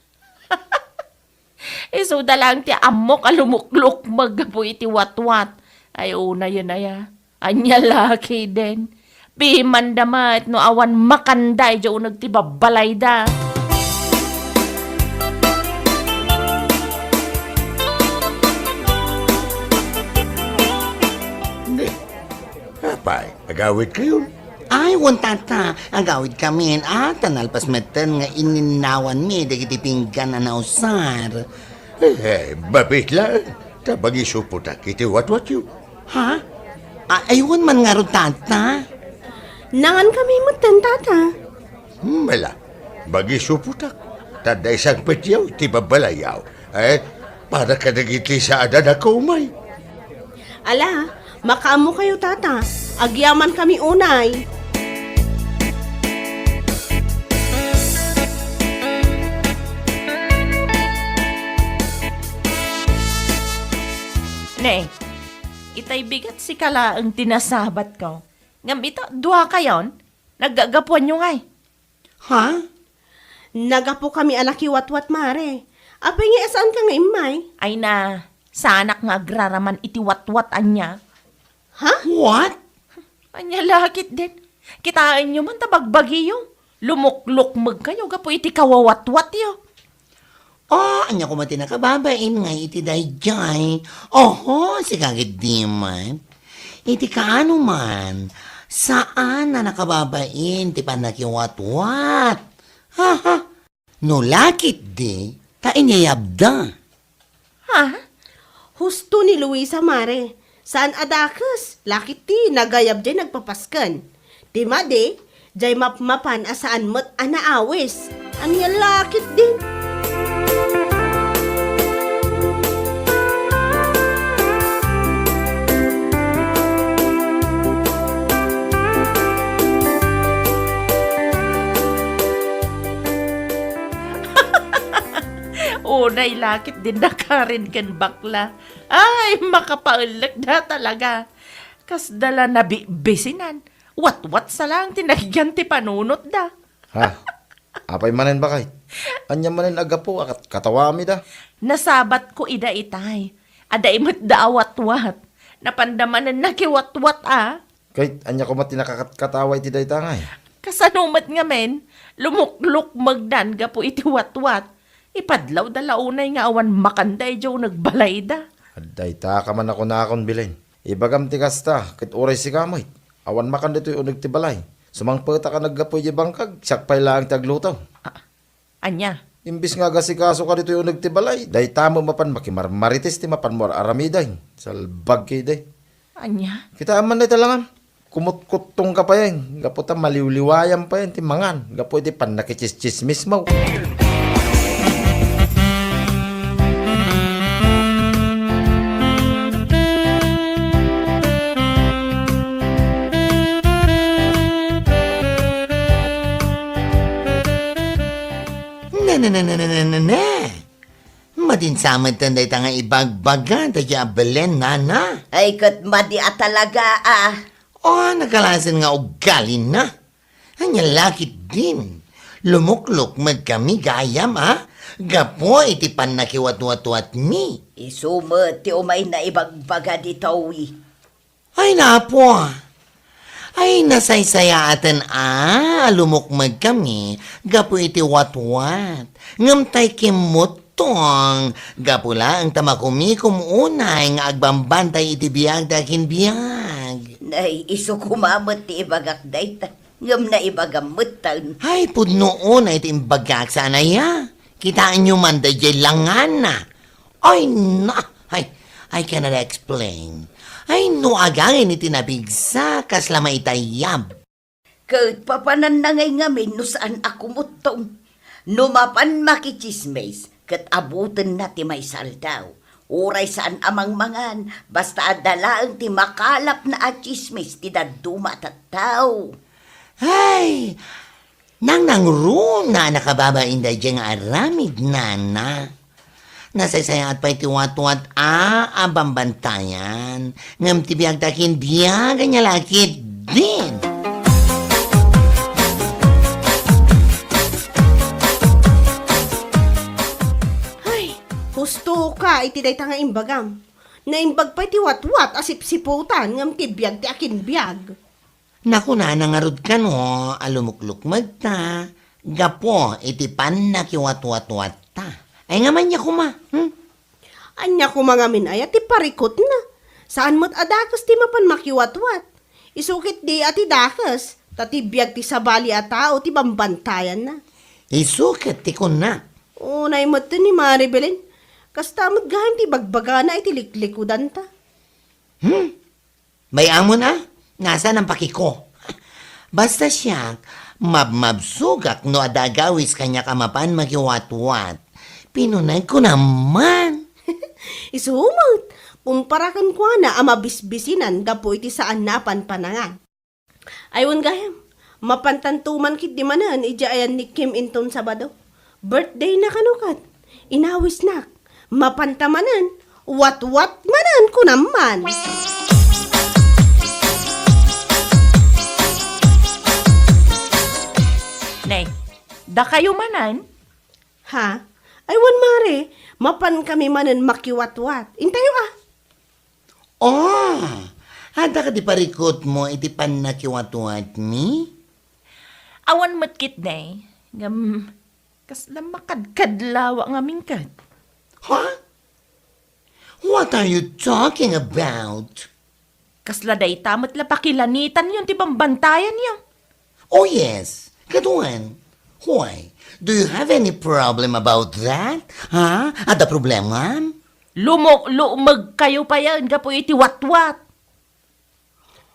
Iso dalang ti amok alumukluk magkapo iti watwat. Ay una yun ya. Anya laki din. Piman damat no awan makanday Joe nagtibabalay da. Hindi. Apay, agawit kayo. Ay, tata, agawid kami. Tanalpas meten nga ininawan mi, dagiti pinggan na nausar. Babit lang. Tabagi suputak iti what you. Ha? Aywan man nga ro, tata. Nangan kami mutan, tata. Mala, bagi suputak. Tada isang petyaw, ti babalayaw. Para ka nagiti sa adan ako umay. Ala, makaamo kayo, tata. Agyaman kami unay. Ne, itay bigat si kala ang tinasabat ko. Ngam ito, dua kayon, naggagapuan nyo ngay. Ha? Nagapo kami anak iwat-wat, mare. Apay nga saan ka nga imay? Ay na, sa anak nga agraraman iti watwat anya. Ha? What? Anya lakit din. Kitaan nyo man tabagbagi yung. Lumuklukmag kayo, gapo iti kawawatwat yo. Anya ko mati nakababain nga iti dayjay. Oho, si kagit di man. Iti kaano man, saan na nakababain ti panakiwat-wat? Ha? No lakit di, tainyayabda. Ha? Husto ni Luisa, mare. Saan adakas? Lakit ti, nagayab di nagpapaskan. Di made, jay mapmapan asaan mo't anaawis. Anya lakit din. Unay lakit din na Karen kan bakla. Ay, makapaulag na talaga. Kas dala na bisinan. Wat-wat sa lang tinagyan ti panunot da. Ha? Apay manen ba kay? Anya manen agapo akat katawami da. Nasabat ko ida itay. Ada imot da wat-wat. Napandamanan na kiwat-wat Kay anya ko mati nakakataway ti daytangay. Kasanumat nga men, lumukluk magdan gapo iti wat-wat. Ipadlaw dalaunay nga awan makanday Joe nagbalay da. Aday ta ka man ako na akong bilin. Ibagam ti kasta, kit uray si kamoy. Awan makan dito yung unag ti balay. Sumangpata ka naggapoy di bangkag, sakpay lang taglutaw. Anya, Imbis nga gasikaso ka dito yung nagtibalay, day tamo mapan makimarmarites ti mapan mo aramiday. Salbag kay day. Anya? Kita aman na talangan. Kumut-kutong ka pa yan. Gapo ta maliwliwayan pa yan ti mangan. Gapo iti pan nakichismismis mo. Na. Madinsamad tanday tanga ibagbagan tayo abelen na. Ay, kat madi talaga O, nakalasan nga ugali na. Anya lakit din. Lumuklok magkami gayam Gapo iti pan nakiwat-wat-wat mi. Isumat ti umay na ibagbaga di tawi. Ay napo. Ay nasaysaya atin lumukmag kami. Gapo iti wat-wat. Ngamtay kimutong. Gapo lang tamakumi kumunay nga agbambantay iti biyag dakin biyag. Nay, iso kumamot ti ibagak dayta. Ngam na ibagamutan. Ay, pudnoon ay timbagak sana ya. Kitaan nyo man da langan na. Ay, na. Ay, I cannot explain. Ay, no agangin itinabigsa kasla maitayab. Kat papanan na ngay ngamin no saan ako mutong. Numapan makichismes, kat abutin na ti may saldaw. Uray saan amang mangan, basta adalaang ti makalap na achismes ti daduma tattaw. Ay, nang runa nakababain da dyan nga aramid nana. Nasaysaya at pa'y tiwat-wat abambantayan. Ngam ti biyag takin biyagan niya lakit din. Ay, husto ka iti day nga imbagam. Naimbag pa iti wat-wat asip-siputan ngam ti biyag ti akin biyag. Naku na, nangarod ka no, alumukluk magta. Gapo, iti pan nakiwat-wat-wat ta. Ay nga man niya kuma. Anya ko mga minaya ti parikot na. Saan mo't adakas ti mapan makiwat-wat. Isukit di ati dakas. Tati biyag ti sabali a tao ti bambantayan na. Isukat ti ko na. Unay mo't ni Maribelin. Kasta mo't gahan ti bagbaga na iti liklikudan ta. May amo na? Nasa ng pakiko? Basta siya, mabsugak no adagawis kanya kamapan magiwat-wat. Pinunay ko naman. Isumot. Kumparakan ko na mabisbisinan gapo iti saan napan panangan. Aywan gayam. Mapantantuman kit di manan ija ayan ni Kim Inton Sabado. Birthday na kanukat. Inawis nak. Mapantamanan. Wat-wat manan ko naman. Nay, da kayo manan? Ha? Aywan mare. Mapan kami manan makiwat-wat. Intayo Oh, hada ka di parikot mo iti pan nakiwat-wat mi? Awan matkit nay. Ngam, kasla makadkadlawa nga mingkat. Huh? What are you talking about? Kasla day tamat la pakilanitan yun, ti bambantayan yun. Oh yes, katuan. Why? Do you have any problem about that? Ha? Ada problema? Lumag kayo pa yan, gapo iti wat-wat.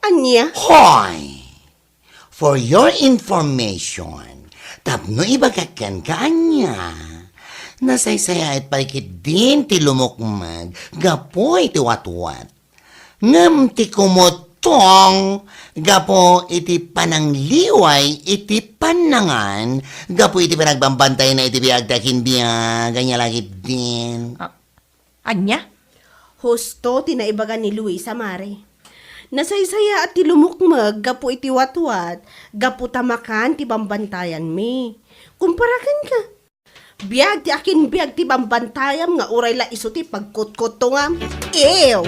Anya? Hoy! For your information, tapno ibagakan ka anya. Nasaysaya at parikit din ti lumukmag, gapo iti wat-wat. Ngam ti kumutong, gapo iti panangliway, iti panangan, gapo iti panagbambantay na iti biyagdakin biya, ganyan lagi din. Anya? Husto tinaibaga ni Luisa Mare. Nasaysaya at tilumukmag, gapu iti watwat, gapu tamakan ti bambantayan mi. Kumparakan ka. Biyag ti akin biyag ti bambantayam nga uray la iso ti pagkutkutungam. Ew!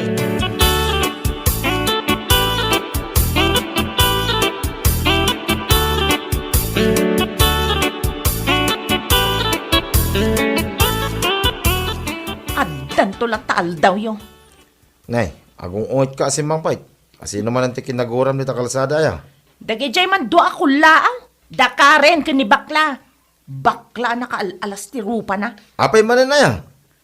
Addan to lang taal daw yung. Nay, agong ungit ka si Mang Pait. Kasi naman ang tikinaguram ni kalsada ya. Dagay jay man do ako laang. Dakaren ka ni bakla. Bakla na kaalalas ti rupa na. Apay manan na yan.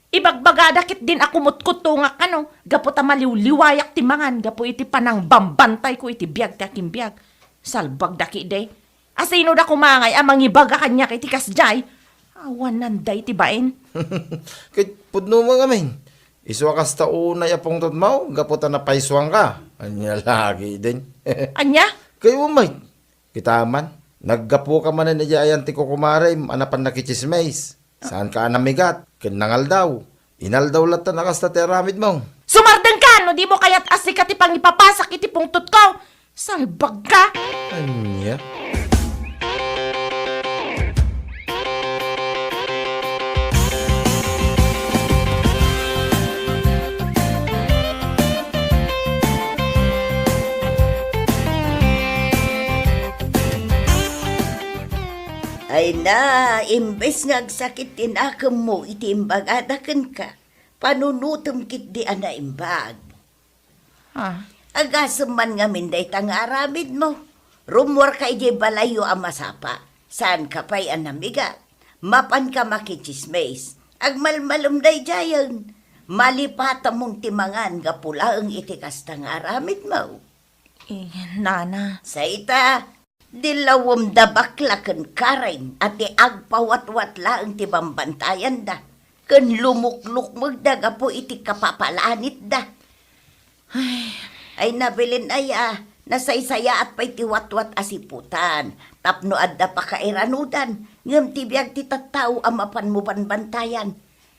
Ibagbagadakit din ako mutkutungak ano. Gapo ta maliw-liwayak ti mangan. Gapo iti panang bambantay ko iti biyag ti aking biyag. Salbag daki de. Asino da kumangay amang ibaga kanya kiti kasjay. Awan nanday ti bain. Kit pudno mo ngamin. Iswa kas taunay apong tutmaw, gaputan na paiswang ka. Anya lagi din. Anya? Kayo umay. Kitaman. Naggapo ka man na ayan ti kukumare, anapan na kichismays. Saan ka anamigat? Kinangal daw. Inal daw lata nakasta ti aramid mo. Sumardeng ka no di mo kaya't asika ti pang ipapasak iti pungtot ko. Salbag ka. Anya? Ay na, imbes nga agsakit tinakam mo, iti imbagadakan ka. Panunutom kit di ana imbag. Ah, Agasam man nga minday tang aramid mo. Rumor ka iti balayo ang masapa. Saan ka pa'y anamiga? Mapan ka makichismays. Agmalmalom day jayan. Malipata mong timangan nga pulaang iti kastang aramid mo. nana. Sa ita, dilawom da baklaken karain at agpawat-wat laang ti bambantayan da. Ken lumukluk magdaga po iti kapapalanit da. Ay nabilin ay nasaysaya at pa'y tiwat-wat asiputan. Tapno adda pa kairanudan. Ngam tibiyag ti tattao amapan mo banbantayan.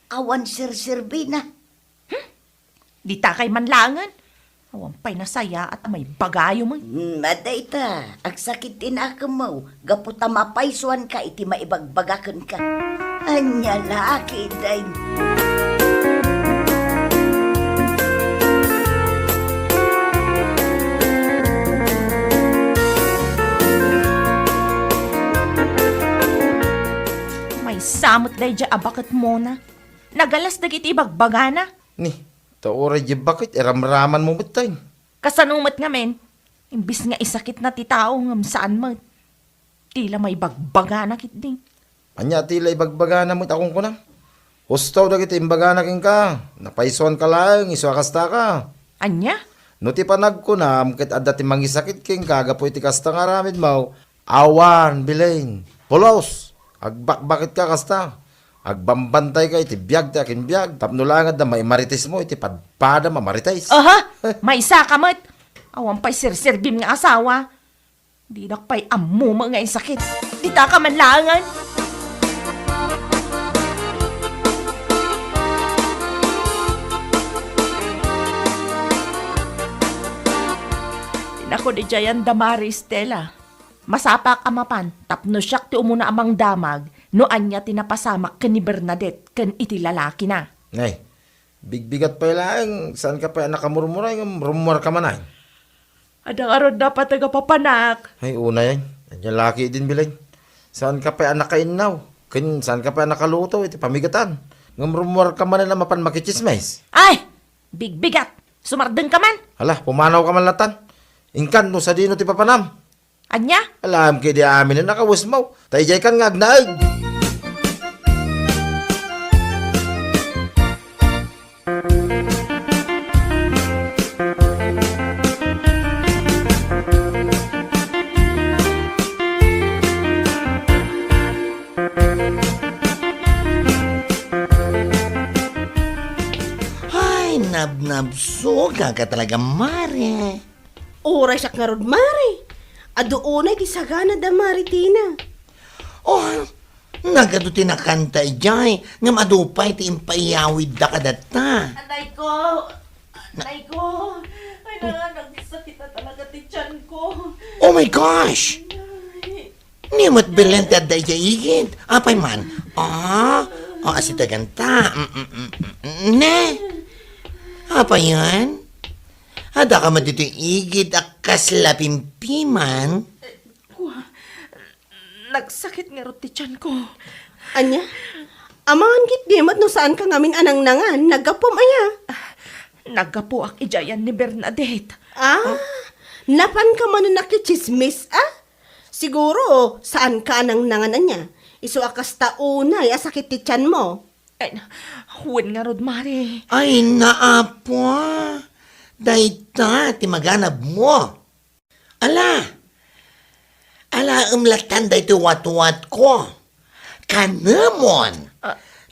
Awan sir-sirbi na. Di ta kay manlangan. Awampay na saya at may bagayo mo. Maday ta, agsakit tinakam mo. Gaputa mapaysuan ka iti maibagbagakan ka. Anya laki day. May samot day dya abakat mo na. Nagalas dagiti ibagbaga na. Ni, taoray di bakit eramraman mo betay. Kasanumat nga men. Imbis nga isakit na ti tao ngam saan mo. Tila may bagbaga na kit ding. Anya tila ibagbaga na mo akong kunam. Hustaw dagiti imbaga na king ka. Napaison ka lang, iswa kasta ka. Anya? No ti panag ko na, kit adda ti mangisakit king kaga po iti kasta nga ramid mo. Awan, bilain. Pulos, agbakbakit ka kasta. Agbambantay ka iti biyag ti akin biyag. Tapno langad na may marites mo iti padpada mamarites. Aha! May sakamat! Awampay sir-sirbim nga asawa. Di nakpay ammo mga sakit. Di ta ka manlangan. Nako di jayan damari Stella. Masapak amapan, tapno siyak ti umuna amang damag, no anya tinapasamak ken ni Bernadette ken iti lalaki na. Ngay, bigbigat pa lang, saan ka pa nakamurmuray, rumor ka man ay. Adang arod dapat tagapapanak. Ay, una yan. Yan laki din bilay. Saan ka pa nakainaw? Saan ka pa nakaluto? Iti pamigatan. Rumor ka man na mapan makichismays. Ay! Bigbigat! Sumardeng ka man! Hala, pumanaw ka man latan. Ingkan no sa dino ti papanam. Anya? Alam kay di amin na nakawas mo. Tayjay kan nga agnaig. Ay, nabnabso ka talaga, Mare. Oray siya nga rod, Mari. Adoonay di sagana da Maritina. Oh, nagado tinakanta ijay, nga madupay ti impayawid da kadata. Anay ko! Anay ko! Ay na, nagsakit na talaga ti tiyan ko. Oh my gosh! Nimot bilen ti adda ijay igid. Apay man. Asita ganta. Ne? Apa yan? Ada ka madito igid akas lapimpiman. Nagsakit nga ro ti tiyan ko. Anya? Amangan kit di mat no saan ka ngamin anang nangan, nagapom aya. Nagapo ak ijayan ni Bernadette. Napan ka man nakichismis, Siguro, saan ka anang nangan niya? Iso akas taunay, asakit ti tiyan mo. Ay, huwin nga rod, Mari. Ay, naapo. Dayta, ti maganab mo. Ala, umlatan day ti wat-wat ko. Kanamon.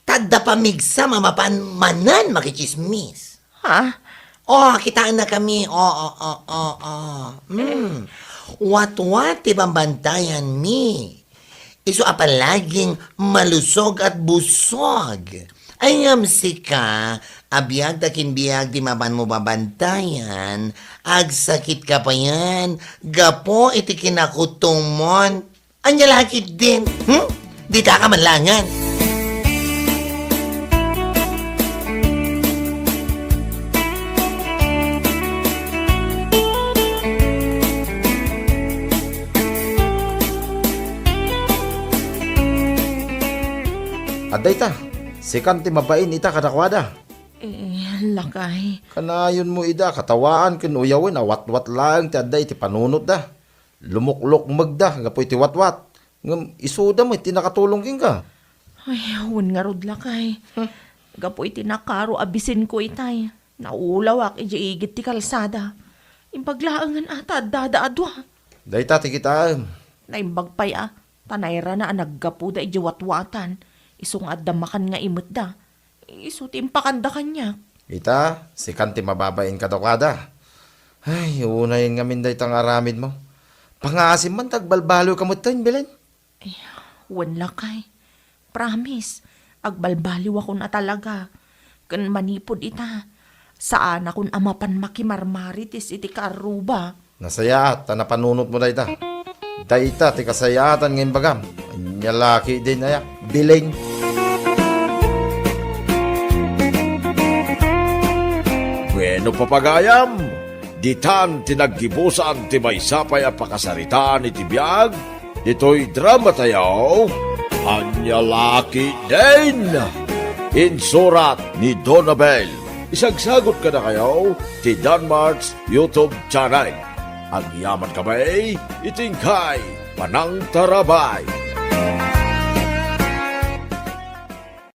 Tadda pamigsa mamapanmanan makichismis. Ha? Oh, kitaan na kami. Wat-wat ti pambantayan mi. Iso apalaging malusog at busog. Ayam si ka, abiyag takin biyag di maban mo babantayan, ag sakit ka pa yan, gapo iti kinakutumon. Anya lakit din, Di ta ka manlangan. Aday ta, sikan ti mabain ita kadakwada. Lakay. Kanayon mo ida, katawaan kin uyawin, awat-wat lang ti aday ti panunot da. Lumuklok magda, gapoy ti wat-wat. Ngam, isuda mo, ti nakatulong king ka. Ay, huwin nga rod, lakay. Gapoy tinakaro, abisin ko itay. Naulawak, igit ti kalsada. Impaglaangan ata, dadaadwa. Day ta, ti kita. Naimbagpay tanayra na naggapuda ijiwatwatan. Isong adamakan nga imot da. Iso timpakanda kanya. Ita, sikan ti mababain kadakwada. Ay, unayin nga min day tang aramid mo. Pangasim man tagbalbalo kamot tayo, Belen. Wan lakay. Promise, agbalbaliw ako na talaga. Kan manipod ita. Saan akong amapan makimarmaritis iti karuba. Nasaya at napanunot mo day ta. Day ta, ti kasayatan ngayon bagam. Nyalaki din ayak, Belen. Bueno papagayam, ditan tinaggibusan ti maysapay a pakasaritaan iti biyag, dito'y drama tayo, Anyalaki din! Insurat ni Donabel. Isagsagot ka na kayo ti Danmarks YouTube channel. Ang yaman kamay, itingkay, panang tarabay.